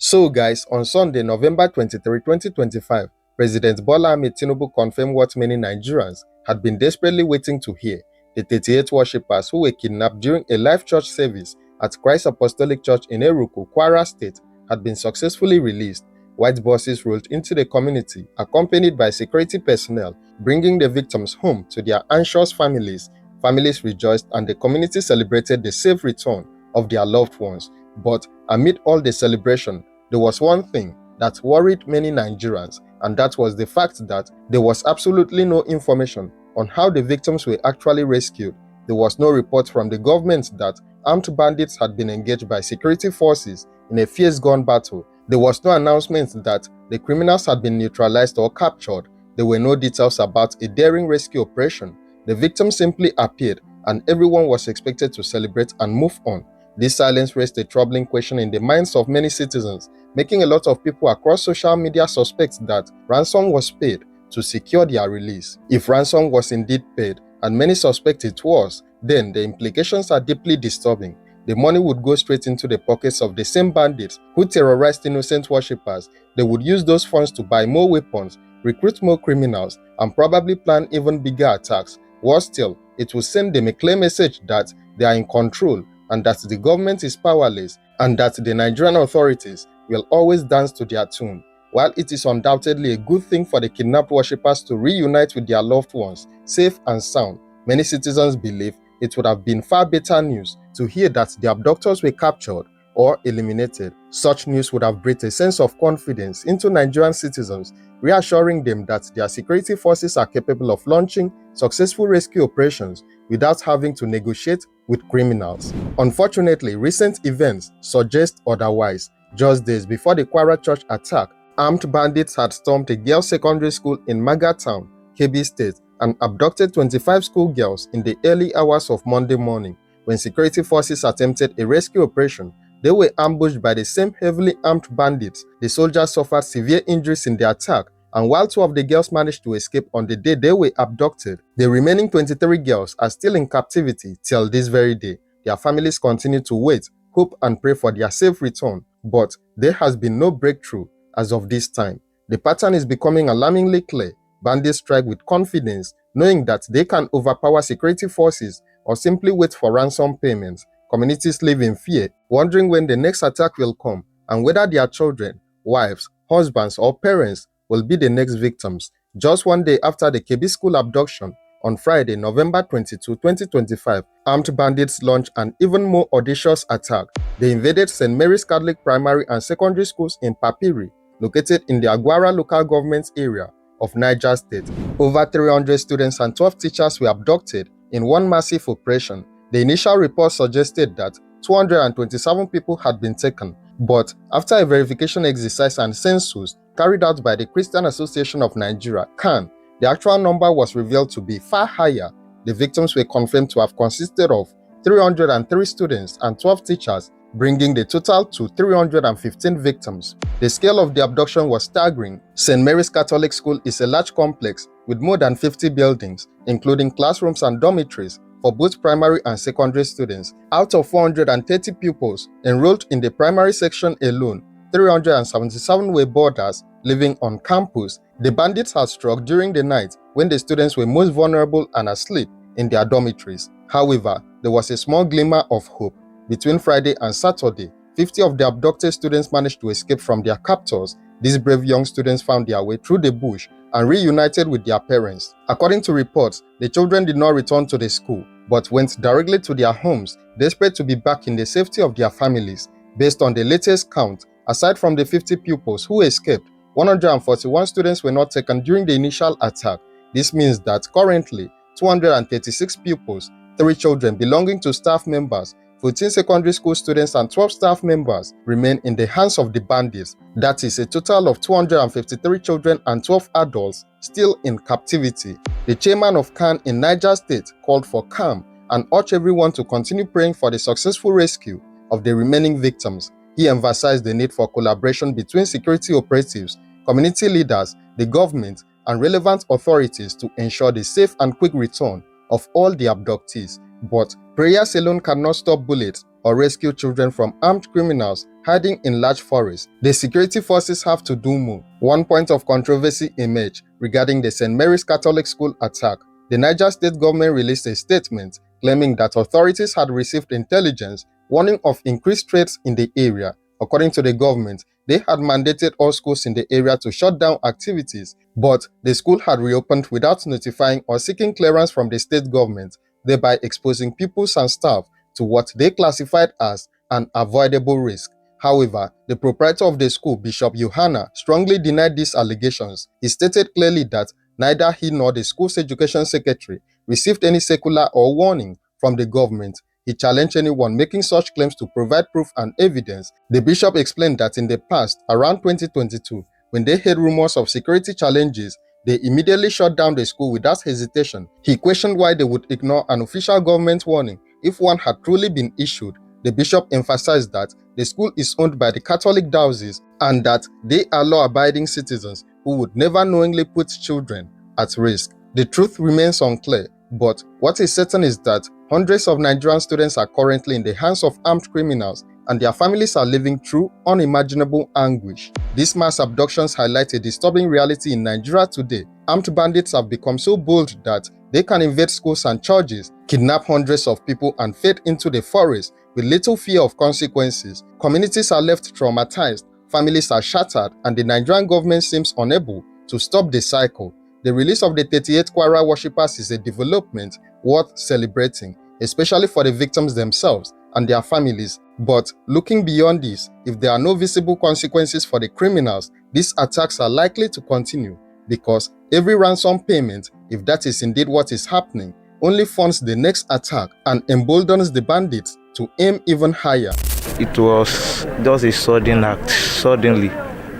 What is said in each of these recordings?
So guys, on Sunday, November 23, 2025, President Bola Ahmed Tinubu confirmed what many Nigerians had been desperately waiting to hear. The 38 worshippers who were kidnapped during a live church service at Christ Apostolic Church in Eruku, Kwara State, had been successfully released. White buses rolled into the community, accompanied by security personnel, bringing the victims home to their anxious families. Families rejoiced and the community celebrated the safe return of their loved ones. But amid all the celebration, there was one thing that worried many Nigerians, and that was the fact that there was absolutely no information on how the victims were actually rescued. There was no report from the government that armed bandits had been engaged by security forces in a fierce gun battle. There was no announcement that the criminals had been neutralized or captured. There were no details about a daring rescue operation. The victims simply appeared, and everyone was expected to celebrate and move on. This silence raised a troubling question in the minds of many citizens, making a lot of people across social media suspect that ransom was paid to secure their release. If ransom was indeed paid, and many suspect it was, then the implications are deeply disturbing. The money would go straight into the pockets of the same bandits who terrorized innocent worshippers. They would use those funds to buy more weapons, recruit more criminals, and probably plan even bigger attacks. Worse still, it will send them a clear message that they are in control and that the government is powerless, and that the Nigerian authorities will always dance to their tune. While it is undoubtedly a good thing for the kidnapped worshippers to reunite with their loved ones, safe and sound, many citizens believe it would have been far better news to hear that the abductors were captured or eliminated. Such news would have breathed a sense of confidence into Nigerian citizens, reassuring them that their security forces are capable of launching successful rescue operations without having to negotiate with criminals. Unfortunately, recent events suggest otherwise. Just days before the Kwara Church attack, armed bandits had stormed a girls' secondary school in Maga Town, Kebbi State, and abducted 25 schoolgirls in the early hours of Monday morning. When security forces attempted a rescue operation, they were ambushed by the same heavily armed bandits. The soldiers suffered severe injuries in the attack, and while 2 of the girls managed to escape on the day they were abducted, the remaining 23 girls are still in captivity till this very day. Their families continue to wait, hope, and pray for their safe return, but there has been no breakthrough as of this time. The pattern is becoming alarmingly clear. Bandits strike with confidence, knowing that they can overpower security forces or simply wait for ransom payments. Communities live in fear, wondering when the next attack will come and whether their children, wives, husbands, or parents will be the next victims. Just one day after the Kebbi school abduction, on Friday, November 22, 2025, armed bandits launched an even more audacious attack. They invaded St. Mary's Catholic Primary and Secondary Schools in Papiri, located in the Agwara local government area of Niger State. Over 300 students and 12 teachers were abducted in one massive operation. The initial report suggested that 227 people had been taken, but after a verification exercise and census carried out by the Christian Association of Nigeria, CAN, the actual number was revealed to be far higher. The victims were confirmed to have consisted of 303 students and 12 teachers, bringing the total to 315 victims. The scale of the abduction was staggering. St. Mary's Catholic School is a large complex with more than 50 buildings, including classrooms and dormitories for both primary and secondary students. Out of 430 pupils enrolled in the primary section alone, 377 were boarders living on campus. The bandits had struck during the night when the students were most vulnerable and asleep in their dormitories. However, there was a small glimmer of hope. Between Friday and Saturday, 50 of the abducted students managed to escape from their captors. These brave young students found their way through the bush and reunited with their parents. According to reports, the children did not return to the school, but went directly to their homes, desperate to be back in the safety of their families. Based on the latest count, aside from the 50 pupils who escaped, 141 students were not taken during the initial attack. This means that currently, 236 pupils, 3 children belonging to staff members, 14 secondary school students and 12 staff members remain in the hands of the bandits. That is a total of 253 children and 12 adults still in captivity. The chairman of CAN in Niger State called for calm and urged everyone to continue praying for the successful rescue of the remaining victims. He emphasized the need for collaboration between security operatives, community leaders, the government, and relevant authorities to ensure the safe and quick return of all the abductees. But prayers alone cannot stop bullets or rescue children from armed criminals hiding in large forests. The security forces have to do more. One point of controversy emerged regarding the St. Mary's Catholic School attack. The Niger State government released a statement claiming that authorities had received intelligence warning of increased threats in the area. According to the government, they had mandated all schools in the area to shut down activities, but the school had reopened without notifying or seeking clearance from the state government, thereby exposing pupils and staff to what they classified as an avoidable risk. However, the proprietor of the school, Bishop Yohana, strongly denied these allegations. He stated clearly that neither he nor the school's education secretary received any circular or warning from the government. He challenged anyone making such claims to provide proof and evidence. The bishop explained that in the past, around 2022, when they heard rumors of security challenges, they immediately shut down the school without hesitation. He questioned why they would ignore an official government warning if one had truly been issued. The bishop emphasized that the school is owned by the Catholic diocese and that they are law-abiding citizens who would never knowingly put children at risk. The truth remains unclear, but what is certain is that hundreds of Nigerian students are currently in the hands of armed criminals and their families are living through unimaginable anguish. These mass abductions highlight a disturbing reality in Nigeria today. Armed bandits have become so bold that they can invade schools and churches, kidnap hundreds of people and fade into the forest with little fear of consequences. Communities are left traumatized, families are shattered, and the Nigerian government seems unable to stop the cycle. The release of the 38 Kwara worshippers is a development worth celebrating, especially for the victims themselves and their families. But looking beyond this, if there are no visible consequences for the criminals, these attacks are likely to continue because every ransom payment, if that is indeed what is happening, only funds the next attack and emboldens the bandits to aim even higher. It was just a sudden act, suddenly,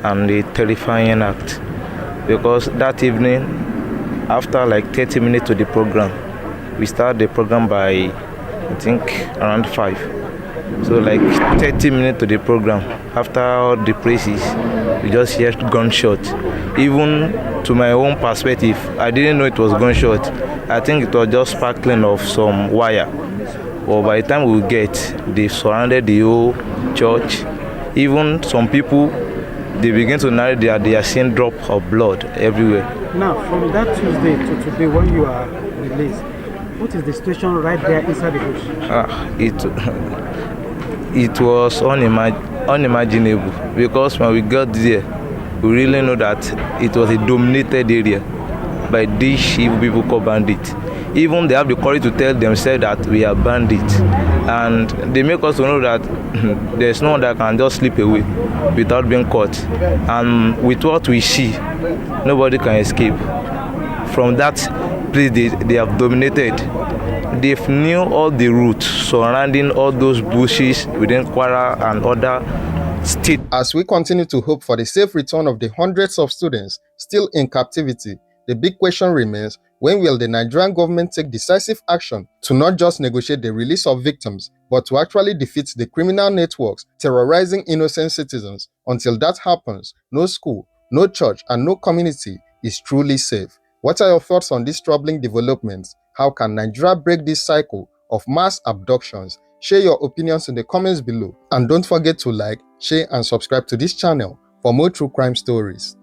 and a terrifying act. Because that evening, after like 30 minutes to the program, we started the program by, I think, around 5. So like 30 minutes to the program, after all the praises, we just heard gunshot. Even to my own perspective, I didn't know it was gunshot. I think it was just sparkling of some wire. But by the time we get, they surrounded the whole church. Even some people, they begin to narrate that they are seeing drop of blood everywhere. Now, from that Tuesday to today, when you are released, what is the situation right there inside the bush? It was unimaginable because when we got there, we really know that it was a dominated area by these evil people called bandits. Even they have the courage to tell themselves that we are bandits, and they make us to know that there's no one that can just slip away without being caught. And with what we see, nobody can escape. From that place they have dominated. They've knew all the routes surrounding all those bushes within Kwara and other states. As we continue to hope for the safe return of the hundreds of students still in captivity, the big question remains, when will the Nigerian government take decisive action to not just negotiate the release of victims, but to actually defeat the criminal networks terrorizing innocent citizens? Until that happens, no school, no church, and no community is truly safe. What are your thoughts on these troubling developments? How can Nigeria break this cycle of mass abductions? Share your opinions in the comments below. And don't forget to like, share, and subscribe to this channel for more true crime stories.